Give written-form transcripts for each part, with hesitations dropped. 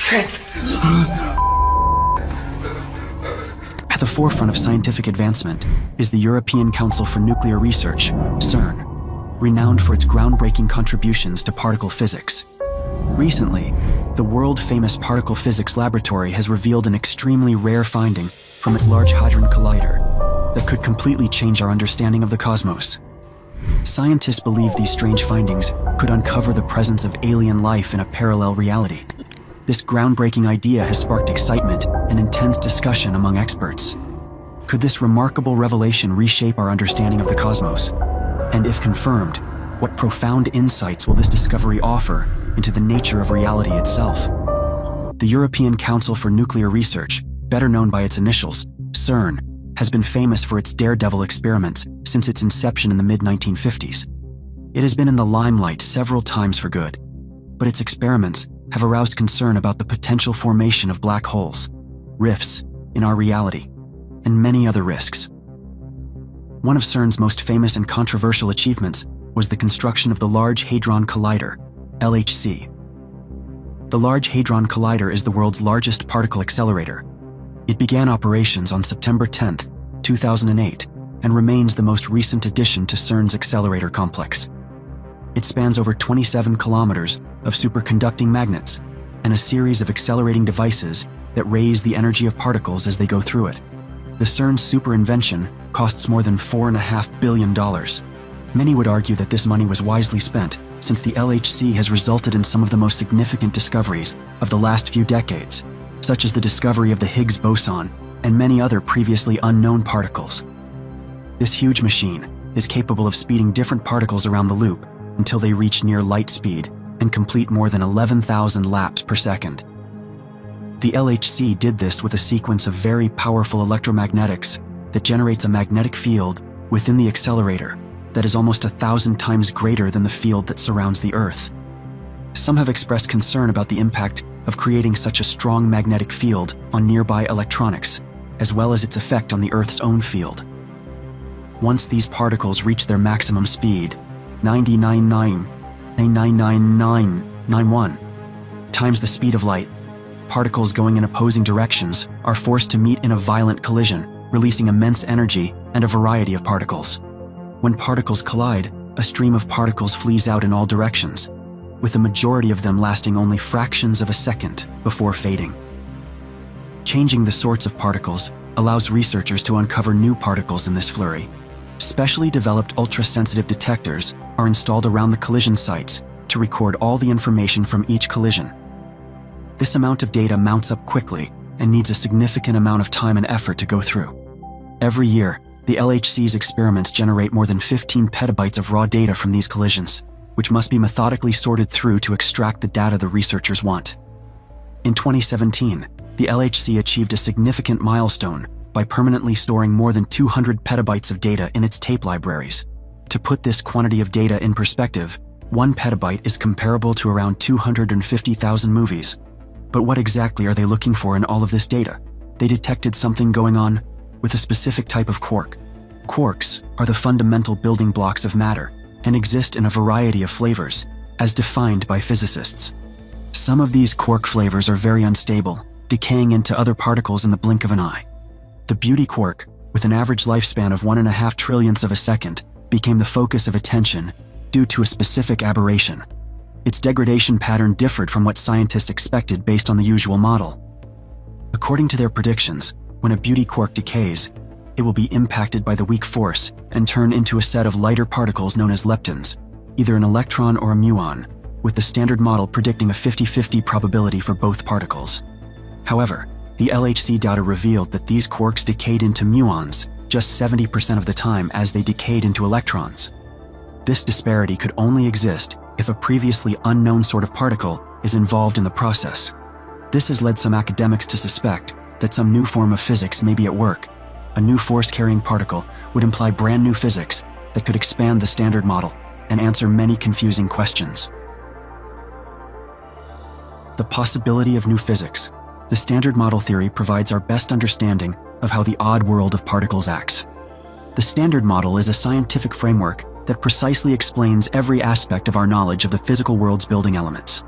Shit! At the forefront of scientific advancement is the European Council for Nuclear Research, CERN, renowned for its groundbreaking contributions to particle physics. Recently, the world-famous particle physics laboratory has revealed an extremely rare finding from its Large Hadron Collider that could completely change our understanding of the cosmos. Scientists believe these strange findings could uncover the presence of alien life in a parallel reality. This groundbreaking idea has sparked excitement and intense discussion among experts. Could this remarkable revelation reshape our understanding of the cosmos? And if confirmed, what profound insights will this discovery offer into the nature of reality itself? The European Council for Nuclear Research, better known by its initials, CERN, has been famous for its daredevil experiments since its inception in the mid-1950s. It has been in the limelight several times for good, but its experiments have aroused concern about the potential formation of black holes, rifts in our reality, and many other risks. One of CERN's most famous and controversial achievements was the construction of the Large Hadron Collider, LHC. The Large Hadron Collider is the world's largest particle accelerator. It began operations on September 10, 2008, and remains the most recent addition to CERN's accelerator complex. It spans over 27 kilometers of superconducting magnets and a series of accelerating devices that raise the energy of particles as they go through it. The CERN super invention costs more than $4.5 billion. Many would argue that this money was wisely spent, since the LHC has resulted in some of the most significant discoveries of the last few decades, such as the discovery of the Higgs boson and many other previously unknown particles. This huge machine is capable of speeding different particles around the loop until they reach near light speed and complete more than 11,000 laps per second. The LHC did this with a sequence of very powerful electromagnetics that generates a magnetic field within the accelerator that is almost 1,000 times greater than the field that surrounds the Earth. Some have expressed concern about the impact of creating such a strong magnetic field on nearby electronics, as well as its effect on the Earth's own field. Once these particles reach their maximum speed, 999,99991 times the speed of light, particles going in opposing directions are forced to meet in a violent collision, releasing immense energy and a variety of particles. When particles collide, a stream of particles flees out in all directions, with the majority of them lasting only fractions of a second before fading. Changing the sorts of particles allows researchers to uncover new particles in this flurry. Specially developed ultra-sensitive detectors are installed around the collision sites to record all the information from each collision. This amount of data mounts up quickly and needs a significant amount of time and effort to go through. Every year, the LHC's experiments generate more than 15 petabytes of raw data from these collisions, which must be methodically sorted through to extract the data the researchers want. In 2017, the LHC achieved a significant milestone by permanently storing more than 200 petabytes of data in its tape libraries. To put this quantity of data in perspective, 1 petabyte is comparable to around 250,000 movies. But what exactly are they looking for in all of this data? They detected something going on with a specific type of quark. Quarks are the fundamental building blocks of matter and exist in a variety of flavors, as defined by physicists. Some of these quark flavors are very unstable, decaying into other particles in the blink of an eye. The beauty quark, with an average lifespan of 1.5 trillionths of a second, became the focus of attention due to a specific aberration. Its degradation pattern differed from what scientists expected based on the usual model. According to their predictions, when a beauty quark decays, it will be impacted by the weak force and turn into a set of lighter particles known as leptons, either an electron or a muon, with the standard model predicting a 50-50 probability for both particles. However, the LHC data revealed that these quarks decayed into muons just 70% of the time as they decayed into electrons. This disparity could only exist if a previously unknown sort of particle is involved in the process. This has led some academics to suspect that some new form of physics may be at work. A new force-carrying particle would imply brand new physics that could expand the standard model and answer many confusing questions. The possibility of new physics. The standard model theory provides our best understanding of how the odd world of particles acts. The standard model is a scientific framework that precisely explains every aspect of our knowledge of the physical world's building elements.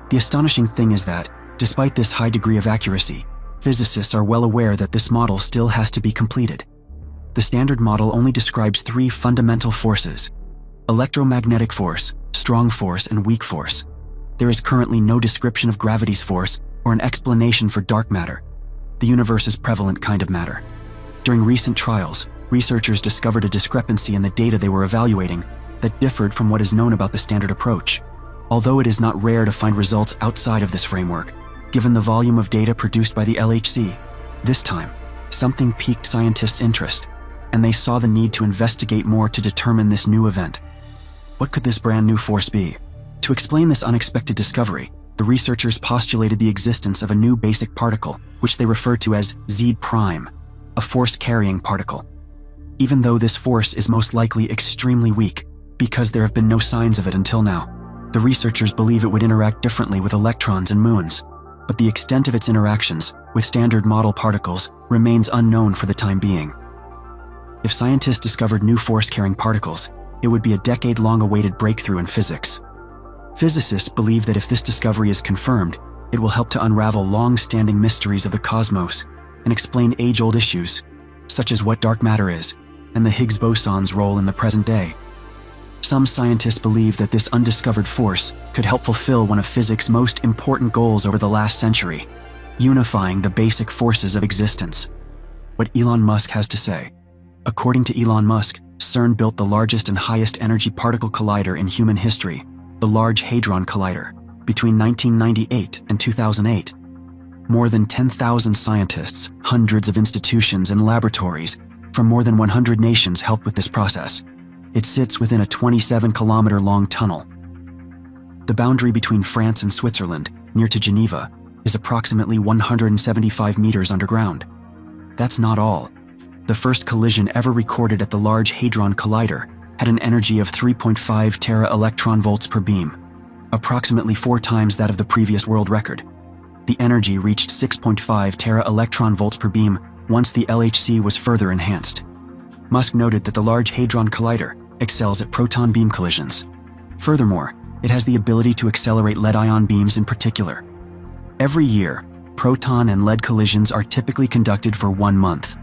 The astonishing thing is that, Despite this high degree of accuracy, physicists are well aware that this model still has to be completed. The Standard Model only describes three fundamental forces: electromagnetic force, strong force, and weak force. There is currently no description of gravity's force or an explanation for dark matter, the universe's prevalent kind of matter. During recent trials, researchers discovered a discrepancy in the data they were evaluating that differed from what is known about the standard approach. Although it is not rare to find results outside of this framework, given the volume of data produced by the LHC, this time, something piqued scientists' interest, and they saw the need to investigate more to determine this new event. What could this brand new force be? To explain this unexpected discovery, the researchers postulated the existence of a new basic particle, which they referred to as Z prime, a force-carrying particle. Even though this force is most likely extremely weak, because there have been no signs of it until now, the researchers believe it would interact differently with electrons and muons, but the extent of its interactions with standard model particles remains unknown for the time being. If scientists discovered new force-carrying particles, it would be a decade-long awaited breakthrough in physics. Physicists believe that if this discovery is confirmed, it will help to unravel long-standing mysteries of the cosmos and explain age-old issues, such as what dark matter is and the Higgs boson's role in the present day. Some scientists believe that this undiscovered force could help fulfill one of physics' most important goals over the last century, unifying the basic forces of existence. What Elon Musk has to say. According to Elon Musk, CERN built the largest and highest energy particle collider in human history, the Large Hadron Collider, between 1998 and 2008. More than 10,000 scientists, hundreds of institutions and laboratories from more than 100 nations helped with this process. It sits within a 27-kilometer-long tunnel. The boundary between France and Switzerland, near to Geneva, is approximately 175 meters underground. That's not all. The first collision ever recorded at the Large Hadron Collider had an energy of 3.5 tera-electron-volts per beam, approximately 4 times that of the previous world record. The energy reached 6.5 tera-electron-volts per beam once the LHC was further enhanced. Musk noted that the Large Hadron Collider excels at proton beam collisions. Furthermore, it has the ability to accelerate lead-ion beams in particular. Every year, proton and lead collisions are typically conducted for 1 month.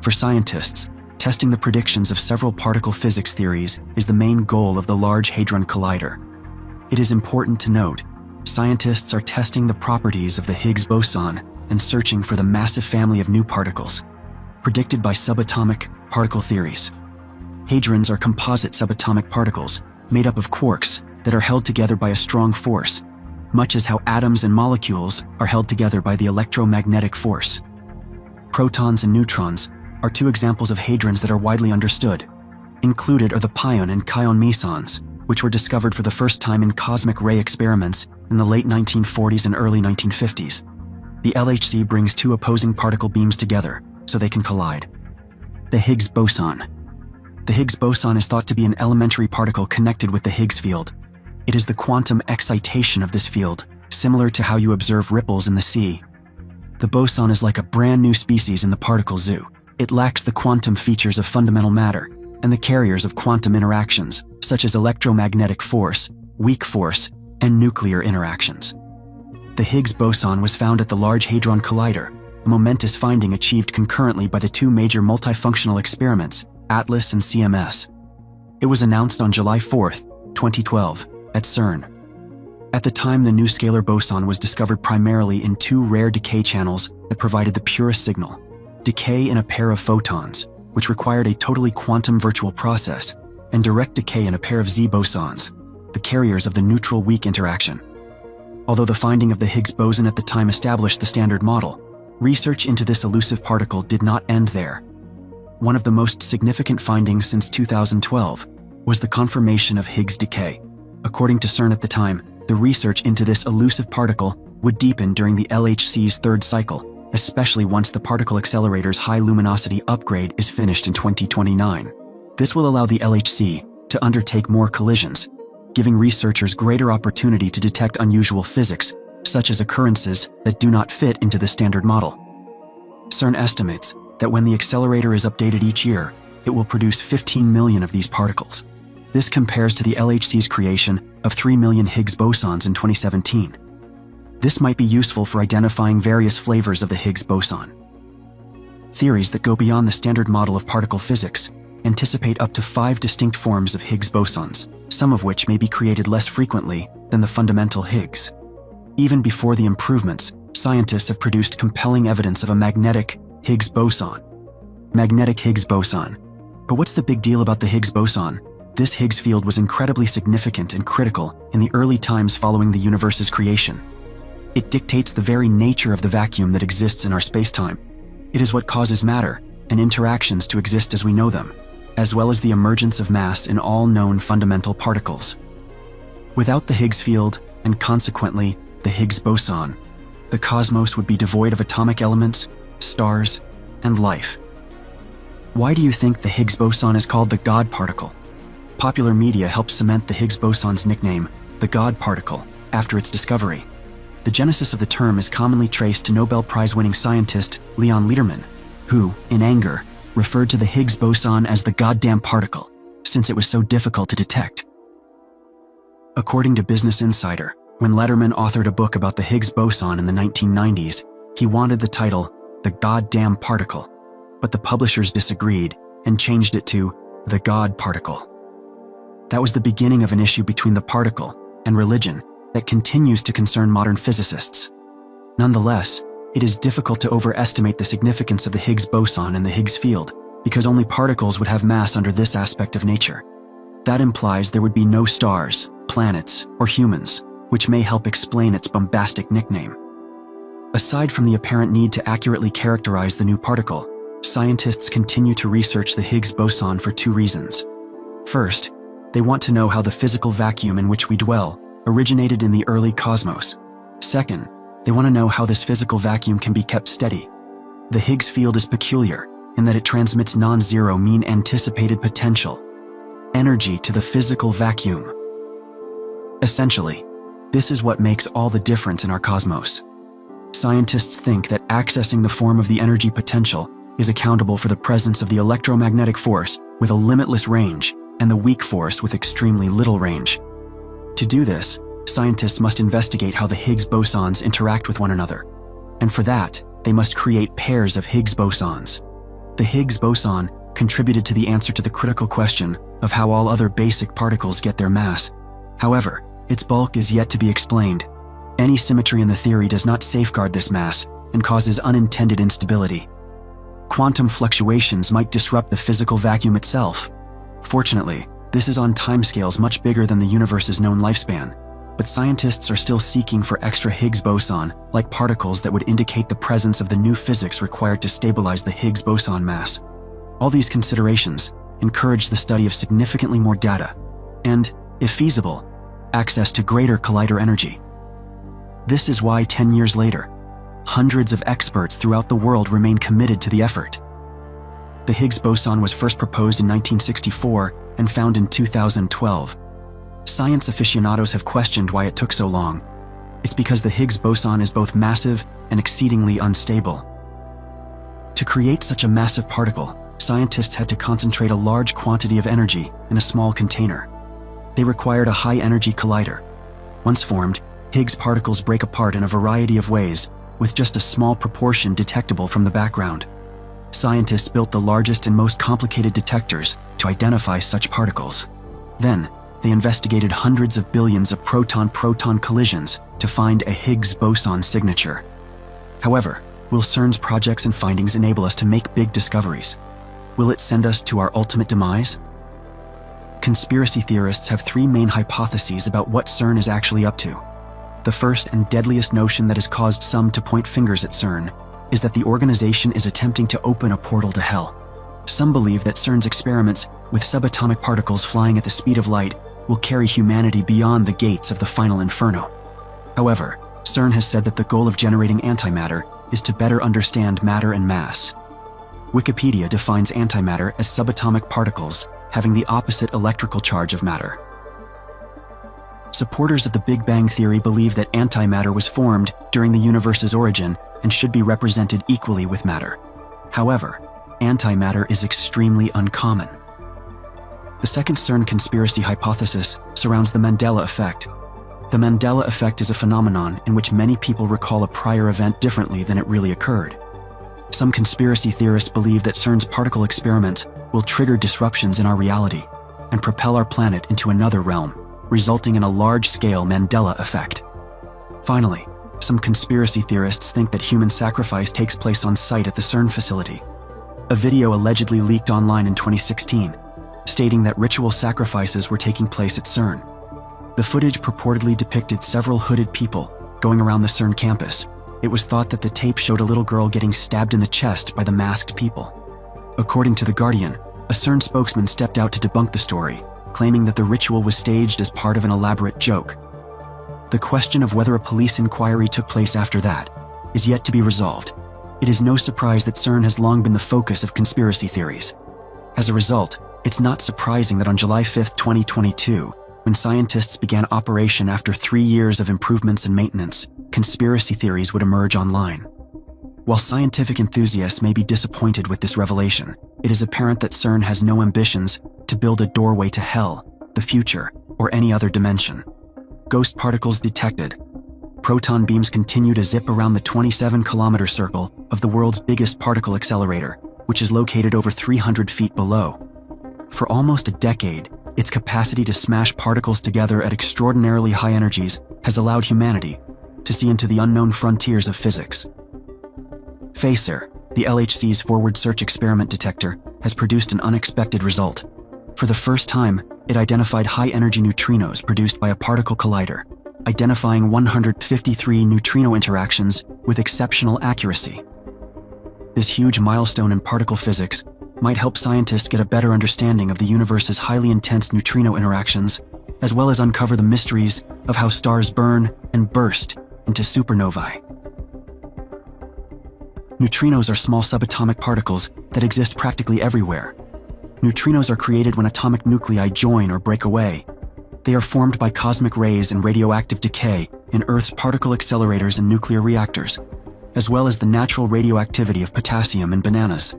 For scientists, testing the predictions of several particle physics theories is the main goal of the Large Hadron Collider. It is important to note, scientists are testing the properties of the Higgs boson and searching for the massive family of new particles predicted by subatomic particle theories. Hadrons are composite subatomic particles made up of quarks that are held together by a strong force, much as how atoms and molecules are held together by the electromagnetic force. Protons and neutrons are 2 examples of hadrons that are widely understood. Included are the pion and chion mesons, which were discovered for the first time in cosmic ray experiments in the late 1940s and early 1950s. The LHC brings 2 opposing particle beams together so they can collide. The Higgs boson. The Higgs boson is thought to be an elementary particle connected with the Higgs field. It is the quantum excitation of this field, similar to how you observe ripples in the sea. The boson is like a brand new species in the particle zoo. It lacks the quantum features of fundamental matter and the carriers of quantum interactions, such as electromagnetic force, weak force, and nuclear interactions. The Higgs boson was found at the Large Hadron Collider, a momentous finding achieved concurrently by the 2 major multifunctional experiments, ATLAS and CMS. It was announced on July 4, 2012, at CERN. At the time, the new scalar boson was discovered primarily in 2 rare decay channels that provided the purest signal: decay in a pair of photons, which required a totally quantum virtual process, and direct decay in a pair of Z bosons, the carriers of the neutral-weak interaction. Although the finding of the Higgs boson at the time established the Standard Model, research into this elusive particle did not end there. One of the most significant findings since 2012 was the confirmation of Higgs decay. According to CERN at the time, the research into this elusive particle would deepen during the LHC's 3rd cycle, especially once the particle accelerator's high luminosity upgrade is finished in 2029. This will allow the LHC to undertake more collisions, giving researchers greater opportunity to detect unusual physics, such as occurrences that do not fit into the Standard Model. CERN estimates that when the accelerator is updated each year, it will produce 15 million of these particles. This compares to the LHC's creation of 3 million Higgs bosons in 2017. This might be useful for identifying various flavors of the Higgs boson. Theories that go beyond the standard model of particle physics anticipate up to 5 distinct forms of Higgs bosons, some of which may be created less frequently than the fundamental Higgs. Even before the improvements, scientists have produced compelling evidence of a magnetic Higgs boson. Magnetic Higgs boson. But what's the big deal about the Higgs boson? This Higgs field was incredibly significant and critical in the early times following the universe's creation. It dictates the very nature of the vacuum that exists in our spacetime. It is what causes matter and interactions to exist as we know them, as well as the emergence of mass in all known fundamental particles. Without the Higgs field, and consequently the Higgs boson, the cosmos would be devoid of atomic elements, stars, and life. Why do you think the Higgs boson is called the God particle? Popular media helped cement the Higgs boson's nickname, the God particle, after its discovery. The genesis of the term is commonly traced to Nobel Prize-winning scientist Leon Lederman, who, in anger, referred to the Higgs boson as the goddamn particle, since it was so difficult to detect. According to Business Insider, when Lederman authored a book about the Higgs boson in the 1990s, he wanted the title, The Goddamn Particle, but the publishers disagreed and changed it to The God Particle. That was the beginning of an issue between the particle and religion that continues to concern modern physicists. Nonetheless, it is difficult to overestimate the significance of the Higgs boson and the Higgs field, because only particles would have mass under this aspect of nature. That implies there would be no stars, planets, or humans, which may help explain its bombastic nickname. Aside from the apparent need to accurately characterize the new particle, scientists continue to research the Higgs boson for 2 reasons. First, they want to know how the physical vacuum in which we dwell originated in the early cosmos. Second, they want to know how this physical vacuum can be kept steady. The Higgs field is peculiar in that it transmits non-zero mean anticipated potential energy to the physical vacuum. Essentially, this is what makes all the difference in our cosmos. Scientists think that accessing the form of the energy potential is accountable for the presence of the electromagnetic force with a limitless range and the weak force with extremely little range. To do this, scientists must investigate how the Higgs bosons interact with one another, and for that, they must create pairs of Higgs bosons. The Higgs boson contributed to the answer to the critical question of how all other basic particles get their mass. However, its bulk is yet to be explained. Any symmetry in the theory does not safeguard this mass and causes unintended instability. Quantum fluctuations might disrupt the physical vacuum itself. Fortunately, this is on timescales much bigger than the universe's known lifespan, but scientists are still seeking for extra Higgs boson-like particles that would indicate the presence of the new physics required to stabilize the Higgs boson mass. All these considerations encourage the study of significantly more data and, if feasible, access to greater collider energy. This is why 10 years later, hundreds of experts throughout the world remain committed to the effort. The Higgs boson was first proposed in 1964 and found in 2012. Science aficionados have questioned why it took so long. It's because the Higgs boson is both massive and exceedingly unstable. To create such a massive particle, scientists had to concentrate a large quantity of energy in a small container. They required a high-energy collider. Once formed, Higgs particles break apart in a variety of ways, with just a small proportion detectable from the background. Scientists built the largest and most complicated detectors to identify such particles. Then, they investigated hundreds of billions of proton-proton collisions to find a Higgs boson signature. However, will CERN's projects and findings enable us to make big discoveries? Will it send us to our ultimate demise? Conspiracy theorists have 3 main hypotheses about what CERN is actually up to. The first and deadliest notion that has caused some to point fingers at CERN is that the organization is attempting to open a portal to hell. Some believe that CERN's experiments with subatomic particles flying at the speed of light will carry humanity beyond the gates of the final inferno. However, CERN has said that the goal of generating antimatter is to better understand matter and mass. Wikipedia defines antimatter as subatomic particles having the opposite electrical charge of matter. Supporters of the Big Bang Theory believe that antimatter was formed during the universe's origin and should be represented equally with matter. However, antimatter is extremely uncommon. The second CERN conspiracy hypothesis surrounds the Mandela effect. The Mandela effect is a phenomenon in which many people recall a prior event differently than it really occurred. Some conspiracy theorists believe that CERN's particle experiment will trigger disruptions in our reality and propel our planet into another realm, resulting in a large-scale Mandela effect. Finally, some conspiracy theorists think that human sacrifice takes place on site at the CERN facility. A video allegedly leaked online in 2016, stating that ritual sacrifices were taking place at CERN. The footage purportedly depicted several hooded people going around the CERN campus. It was thought that the tape showed a little girl getting stabbed in the chest by the masked people. According to The Guardian, a CERN spokesman stepped out to debunk the story, claiming that the ritual was staged as part of an elaborate joke. The question of whether a police inquiry took place after that is yet to be resolved. It is no surprise that CERN has long been the focus of conspiracy theories. As a result, it's not surprising that on July 5, 2022, when scientists began operation after 3 years of improvements and maintenance, conspiracy theories would emerge online. While scientific enthusiasts may be disappointed with this revelation, it is apparent that CERN has no ambitions to build a doorway to hell, the future, or any other dimension. Ghost particles detected. Proton beams continue to zip around the 27-kilometer circle of the world's biggest particle accelerator, which is located over 300 feet below. For almost a decade, its capacity to smash particles together at extraordinarily high energies has allowed humanity to see into the unknown frontiers of physics. FACER, the LHC's forward search experiment detector, has produced an unexpected result. For the first time, it identified high-energy neutrinos produced by a particle collider, identifying 153 neutrino interactions with exceptional accuracy. This huge milestone in particle physics might help scientists get a better understanding of the universe's highly intense neutrino interactions, as well as uncover the mysteries of how stars burn and burst into supernovae. Neutrinos are small subatomic particles that exist practically everywhere. Neutrinos are created when atomic nuclei join or break away. They are formed by cosmic rays and radioactive decay in Earth's particle accelerators and nuclear reactors, as well as the natural radioactivity of potassium in bananas.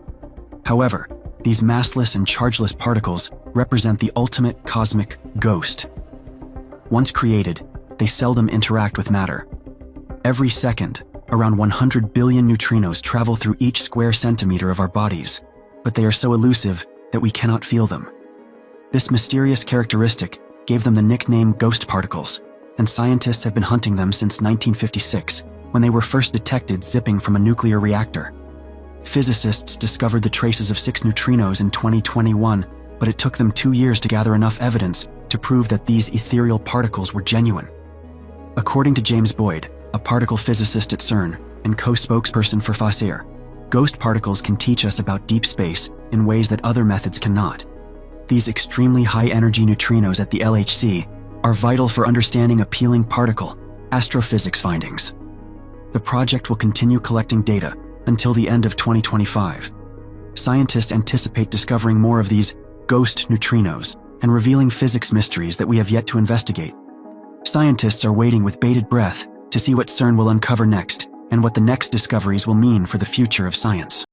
However, these massless and chargeless particles represent the ultimate cosmic ghost. Once created, they seldom interact with matter. Every second, around 100 billion neutrinos travel through each square centimeter of our bodies, but they are so elusive that we cannot feel them. This mysterious characteristic gave them the nickname ghost particles, and scientists have been hunting them since 1956, when they were first detected zipping from a nuclear reactor. Physicists discovered the traces of 6 neutrinos in 2021, but it took them 2 years to gather enough evidence to prove that these ethereal particles were genuine. According to James Boyd, a particle physicist at CERN and co-spokesperson for FACER, ghost particles can teach us about deep space in ways that other methods cannot. These extremely high-energy neutrinos at the LHC are vital for understanding appealing particle astrophysics findings. The project will continue collecting data until the end of 2025. Scientists anticipate discovering more of these ghost neutrinos and revealing physics mysteries that we have yet to investigate. Scientists are waiting with bated breath to see what CERN will uncover next and what the next discoveries will mean for the future of science.